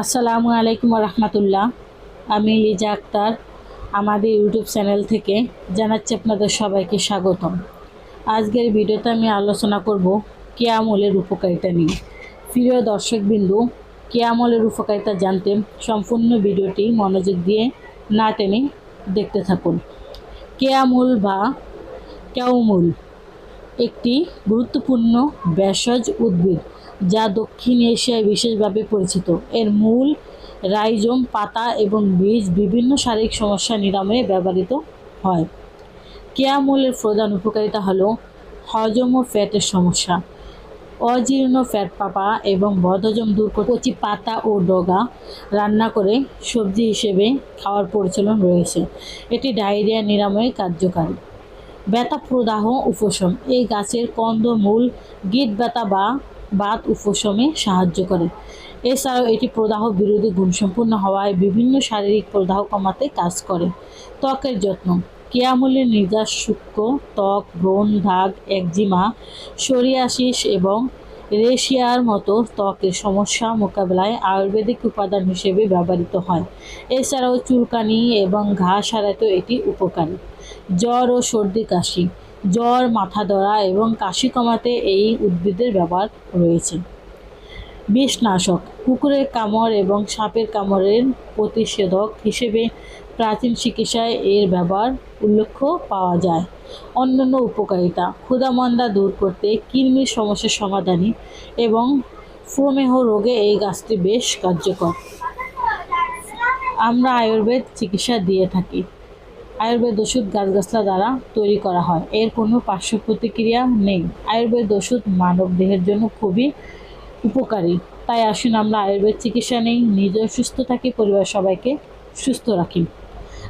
আসসালামু আলাইকুম রহমতুল্লাহ। আমি লিজা আক্তার আমাদের ইউটিউব চ্যানেল থেকে জানাচ্ছি আপনাদের সবাইকে স্বাগতম। আজকের ভিডিওতে আমি আলোচনা করব কেয়া আমলের উপকারিতা নিয়ে। প্রিয় দর্শকবিন্দু, কেয়া আমলের উপকারিতা জানতে সম্পূর্ণ ভিডিওটি মনোযোগ দিয়ে না টেনে দেখতে থাকুন। কেয়া আমল বা ক্যাওমূল একটি গুরুত্বপূর্ণ ভেষজ উদ্ভিদ যা দক্ষিণ এশিয়ায় বিশেষভাবে পরিচিত। এর মূল, রাইজোম, পাতা এবং বীজ বিভিন্ন শারীরিক সমস্যা নিরাময়ে ব্যবহৃত হয়। কেয়া আমলের প্রধান উপকারিতা হলো হজম ও ফ্যাটের সমস্যা, অজীর্ণ ফ্যাট পাপা এবং বদহজম দূর করতে কচি পাতা ও ডগা রান্না করে সবজি হিসেবে খাওয়ার প্রচলন রয়েছে। এটি ডায়রিয়া নিরাময়ে কার্যকারী। ব্যথা প্রদাহ উপশম, এই গাছের কন্দমূল গিট ব্যথা বা বাত উপশমে সাহায্য করে। এছাড়াও এটি প্রদাহ বিরোধী গুণসম্পন্ন হওয়ায় বিভিন্ন শারীরিক প্রদাহ কমাতে কাজ করে। ত্বকের যত্ন, কেয়া আমলের নির্যাস শুষ্ক ত্বক, ব্রণ, দাগ, একজিমা, সোরিয়াসিস এবং রেশিয়ার মতো ত্বকের সমস্যা মোকাবেলায় আয়ুর্বেদিক উপাদান হিসেবে ব্যবহৃত হয়। এছাড়াও চুলকানি এবং ঘা সারাতেও এটি উপকারী। জ্বর ও সর্দি কাশি, জ্বর, মাথা ধরা এবং কাশি কমাতে এই উদ্ভিদের ব্যবহার রয়েছে। বিষনাশক, কুকুরের কামড় এবং সাপের কামড়ের প্রতিষেধক হিসেবে প্রাচীন চিকিৎসায় এর ব্যবহার উল্লেখ পাওয়া যায়। অন্যান্য উপকারিতা, ক্ষুধামন্দা দূর করতে, কৃমির সমস্যার সমাধানে এবং প্রমেহ রোগে এই গাছটি বেশ কার্যকর। আমরা আয়ুর্বেদ চিকিৎসা দিয়ে থাকি। আয়ুর্বেদ ওষুধ গাছগাছলা দ্বারা তৈরি করা হয়, এর কোনো পার্শ্ব প্রতিক্রিয়া নেই। আয়ুর্বেদ ওষুধ মানব দেহের জন্য খুবই উপকারী। তাই আসুন আমরা আয়ুর্বেদ চিকিৎসা নেই, নিজেও সুস্থ থাকি, পরিবার সবাইকে সুস্থ রাখি।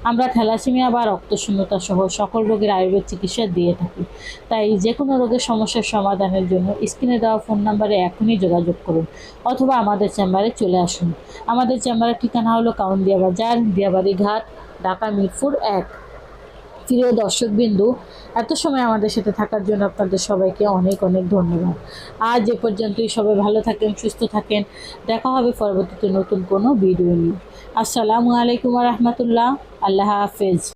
আমরা থ্যালাসেমিয়া বা রক্তশূন্যতা সহ সকল রোগের আয়ুর্বেদ চিকিৎসা দিয়ে থাকি। তাই যে কোনো রোগের সমস্যার সমাধানের জন্য স্ক্রিনে দেওয়া ফোন নাম্বারে এখনই যোগাযোগ করুন অথবা আমাদের চেম্বারে চলে আসুন। আমাদের চেম্বারের ঠিকানা হলো কাউন্দিয়া বাজার, দিয়াবাড়ি ঘাট, ঢাকা মিরপুর 1। প্রিয় দর্শকবিন্দু, এত সময় আমাদের সাথে থাকার জন্য আপনাদের সবাইকে অনেক অনেক ধন্যবাদ। আজ এ পর্যন্তই। সবাই ভালো থাকেন, সুস্থ থাকেন। দেখা হবে পরবর্তীতে নতুন কোনো ভিডিও নিয়ে। আসসালামু আলাইকুম রহমতুল্লাহ। আল্লাহ হাফেজ।